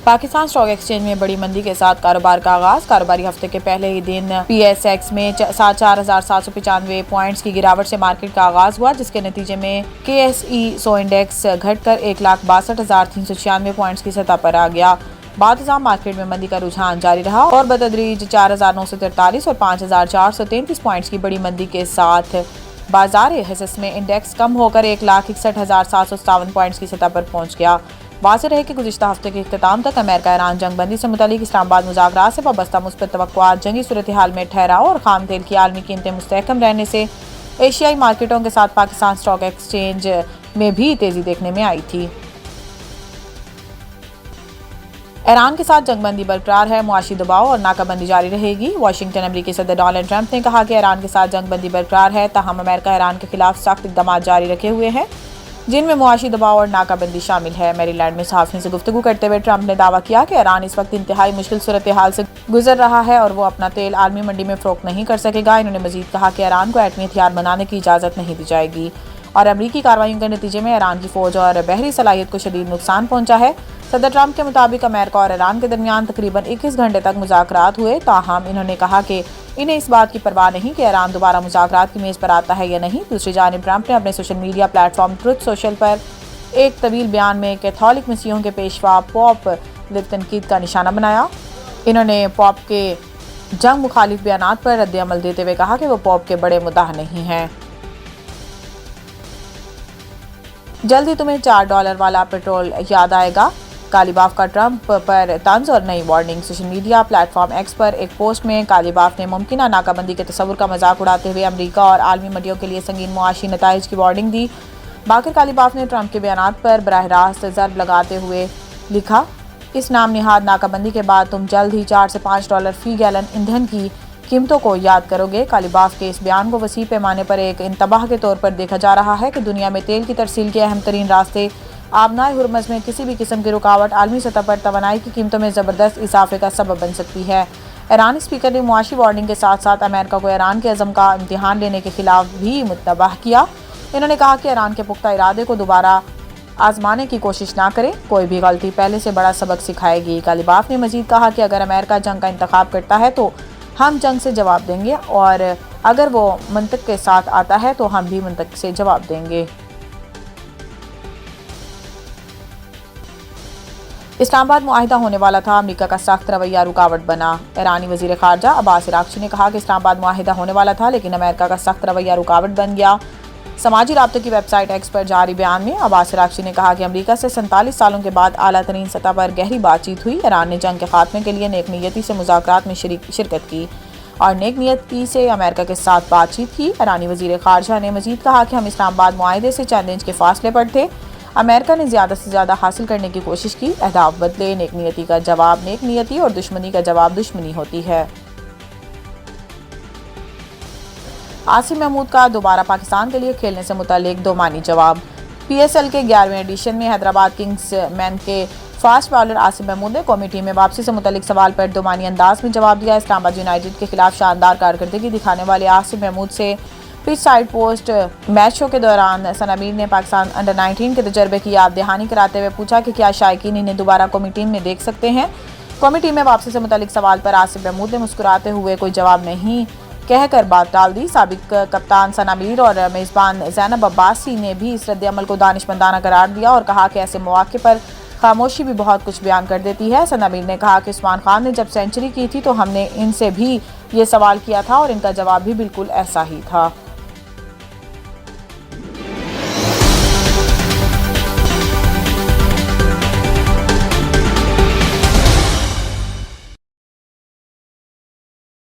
Pakistan stock exchange में बड़ी मंदी के साथ कारोबार का आगाज। कारोबारी हफ्ते के पहले ही दिन PSX में 4,795 पॉइंट्स की गिरावट से मार्केट का आगाज हुआ, जिसके नतीजे में KSE 100 इंडेक्स घटकर 1,62,396 पॉइंट्स की सतह पर आ गया। बाद मार्केट में मंदी का रुझान जारी रहा और बतदरीज 4,943 और 5,433 पॉइंट्स की बड़ी मंदी के साथ बाजार हिस्स में इंडेक्स कम होकर 1,61,757 पॉइंट्स की सतह पर पहुंच गया। वाज़ेह रहे कि गुज़िश्ता हफ्ते के इख्तिताम तक अमेरिका ईरान जंगबंदी से मुतालिक इस्लामाबाद मुज़ाकरात से वाबस्ता मुस्बत तवक्कुआत जंगी सूरत हाल में ठहराव और खाम तेल की आलमी कीमतें मुस्तहकम रहने से एशियाई मार्केटों के साथ पाकिस्तान स्टॉक एक्सचेंज में भी तेजी देखने में आई थी। ईरान के साथ जंगबंदी बरकरार है, मुआशी दबाव और नाकाबंदी जारी रहेगी। वाशिंगटन अमेरिकी सदर डोनाल्ड ट्रंप ने कहा कि ईरान के साथ जंगबंदी बरकरार है, ताहम अमेरिका ईरान के खिलाफ सख्त इक़दाम जारी रखे हुए हैं, जिनमें मुआशी दबाव और नाकाबंदी शामिल है। मैरीलैंड में सहाफ़ियों से गुफ्तगू करते हुए ट्रंप ने दावा किया कि ईरान इस वक्त इंतहाई मुश्किल सूरत हाल से गुजर रहा है और वो अपना तेल आलमी मंडी में फ़रोख्त नहीं कर सकेगा। इन्होंने मजीद कहा कि ईरान को एटमी हथियार बनाने की इजाज़त नहीं दी जाएगी और अमरीकी कार्रवाइयों के नतीजे में ईरान की फ़ौज और बहरी सलाहियत को शदीद नुकसान पहुंचा है। सदर ट्रंप के मुताबिक अमेरिका और ईरान के दरमियान तकरीबन 21 घंटे तक मुज़ाकरात हुए, ताहम इन्होंने कहा कि इन्हें इस बात की परवाह नहीं कि ईरान दोबारा मुज़ाकरात की मेज़ पर आता है या नहीं। दूसरी जानिब ट्रंप ने अपने social media platform truth social पर एक तवील बयान में कैथोलिक मसीहों के पेशवा पॉप लिव तनकीद का निशाना बनाया। इन्होंने पॉप के जंग मुखालिफ बयानात पर रद्द-ए-अमल देते हुए कहा कि वो पॉप के बड़े मुद्दाह नहीं हैं। जल्द ही तुम्हें $4 वाला पेट्रोल याद आएगा, कालीबाफ का ट्रंप पर तंज और नई warning. Social media platform x पर एक पोस्ट में कालीबाफ ने मुमकिन नाकाबंदी के तस्वुर का मजाक उड़ाते हुए अमरीका और आलमी मंडियों के लिए संगीन मुआशी नताइज की वार्निंग दी। बाकिर कालीबाफ ने ट्रंप के बयानात पर बराह रास्त ज़र्ब लगाते हुए लिखा, इस नाम निहाद नाकाबंदी के बाद तुम जल्द ही $4 से $5 फी गैलन ईंधन की कीमतों को याद करोगे। कालीबाफ के इस बयान को वसी पैमाने पर एक इंतबाह के तौर पर देखा जा रहा है कि दुनिया में तेल की तरसील के अहम तरीन रास्ते आबनाए हुरमज़ में किसी भी किस्म की रुकावट आलमी सतह पर तवानाई की कीमतों में ज़बरदस्त इजाफे का सबब बन सकती है। ईरानी स्पीकर ने मुआशी वार्निंग के साथ साथ अमेरिका को ईरान के अज़म का इम्तिहान लेने के खिलाफ भी मुतनबह किया। इन्होंने कहा कि ईरान के पुख्ता इरादे को दोबारा आजमाने की कोशिश ना करें, कोई भी गलती पहले से बड़ा सबक सिखाएगी। कालीबाफ ने मजीद कहा कि अगर अमेरिका जंग का इंतखाब करता है तो हम जंग से जवाब देंगे और अगर वो मंतक के साथ आता है तो हम भी मंतक से जवाब देंगे। इस्लामाबाद मुआहिदा होने वाला था, अमरीका का सख्त रवैया रुकावट बना। ईरानी वजीर खारजा अब्बास अरागची ने कहा कि इस्लामाबाद मुआहिदा होने वाला था, लेकिन अमेरिका का सख्त रवैया रुकावट बन गया। समाजी राब्ते की वेबसाइट एक्स पर जारी बयान में अब्बास अरागची ने कहा कि अमरीका से 47 सालों के बाद आला तरीन सतह पर गहरी बातचीत हुई। ईरान ने जंग के खात्मे के लिए नेक नीयती से मुज़ाकरात में शिरकत की और नेक नीयती से अमेरिका के साथ बातचीत की। ईरानी वजीर खारजा ने मजीद कहा कि हम इस्लामाबाद मुआहिदे से चंद इंच के फासले पर थे। अमेरिका ने ज़्यादा से ज़्यादा हासिल करने की कोशिश की। अहदाफ बदले, नेक नीयती का जवाब नेक नीयती और दुश्मनी का जवाब दुश्मनी होती है। आसिम महमूद का दोबारा पाकिस्तान के लिए खेलने से मुतालिक दो मानी जवाब। PSL के 11वें एडिशन में हैदराबाद किंग्स मैन के फास्ट बॉलर आसिम महमूद ने कौमी टीम में वापसी से मुतालिक सवाल पर दो मानी अंदाज में जवाब दिया। इस्लामाबाद यूनाइटेड के खिलाफ शानदार कारकर्दगी दिखाने वाले आसिम महमूद से pitch side post match show के दौरान सनामीर ने पाकिस्तान अंडर 19 के तजर्बे की याद दहानी कराते हुए पूछा कि क्या शायकीन इन्हें दोबारा कौमी टीम में देख सकते हैं। कौमी टीम में वापसी से मुतालिक सवाल पर आसिम महमूद ने मुस्कुराते हुए कोई जवाब नहीं कहकर बात टाल दी। साबिक कप्तान सनामीर और मेज़बान ज़ैनब अब्बासी ने भी इस रद्द-ए-अमल को दानिशमंदाना करार दिया और कहा कि ऐसे मौके पर खामोशी भी बहुत कुछ बयान कर देती है। सनामीर ने कहा कि उस्मान खान ने जब सेंचुरी की थी तो हमने इनसे भी ये सवाल किया था और इनका जवाब भी बिल्कुल ऐसा ही था।